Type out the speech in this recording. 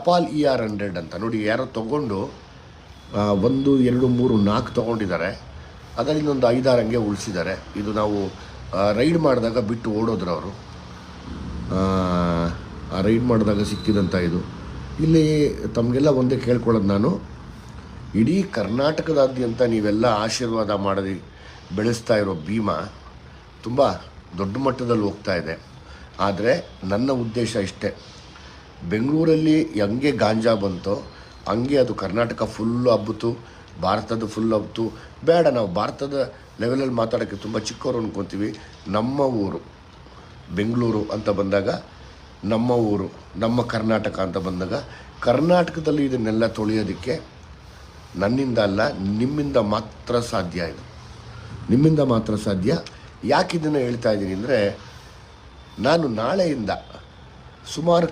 ರಾಪಾಲ್ ER100 ಅಂತ ನೋಡಿ, ಯಾರೋ ತೊಗೊಂಡು 1 2 3 4 ತೊಗೊಂಡಿದ್ದಾರೆ. ಅದರಿಂದ ಒಂದು 5-6 ಹಂಗೆ ಉಳಿಸಿದ್ದಾರೆ. ಇದು ನಾವು ರೈಡ್ ಮಾಡಿದಾಗ ಬಿಟ್ಟು ಓಡೋದ್ರು ಅವರು. ಆ ರೈಡ್ ಮಾಡಿದಾಗ ಸಿಕ್ಕಿದಂಥ ಇದು. ಇಲ್ಲಿ ತಮಗೆಲ್ಲ ಒಂದೇ ಕೇಳ್ಕೊಳ್ಳೋದು ನಾನು, ಇಡೀ ಕರ್ನಾಟಕದಾದ್ಯಂತ ನೀವೆಲ್ಲ ಆಶೀರ್ವಾದ ಮಾಡಿ ಬೆಳೆಸ್ತಾ ಇರೋ ಭೀಮಾ ತುಂಬ ದೊಡ್ಡ ಮಟ್ಟದಲ್ಲಿ ಹೋಗ್ತಾ ಇದೆ. ಆದರೆ ನನ್ನ ಉದ್ದೇಶ ಇಷ್ಟೇ, ಬೆಂಗಳೂರಲ್ಲಿ ಹೆಂಗೆ ಗಾಂಜಾ ಬಂತೋ ಹಂಗೆ ಅದು ಕರ್ನಾಟಕ ಫುಲ್ಲು ಹಬ್ಬಿತು, ಭಾರತದ ಫುಲ್ ಹಬ್ಬಿತು. ಬೇಡ, ನಾವು ಭಾರತದ ಲೆವೆಲಲ್ಲಿ ಮಾತಾಡೋಕ್ಕೆ ತುಂಬ ಚಿಕ್ಕವರು ಅಂದ್ಕೊತೀವಿ. ನಮ್ಮ ಊರು ಬೆಂಗಳೂರು ಅಂತ ಬಂದಾಗ, ನಮ್ಮ ಊರು ನಮ್ಮ ಕರ್ನಾಟಕ ಅಂತ ಬಂದಾಗ, ಕರ್ನಾಟಕದಲ್ಲಿ ಇದನ್ನೆಲ್ಲ ತೊಳೆಯೋದಕ್ಕೆ ನನ್ನಿಂದ ಅಲ್ಲ, ನಿಮ್ಮಿಂದ ಮಾತ್ರ ಸಾಧ್ಯ. ಇದು ನಿಮ್ಮಿಂದ ಮಾತ್ರ ಸಾಧ್ಯ. ಯಾಕೆ ಇದನ್ನು ಹೇಳ್ತಾ ಇದ್ದೀನಿ ಅಂದರೆ, ನಾನು ನಾಳೆಯಿಂದ ಸುಮಾರು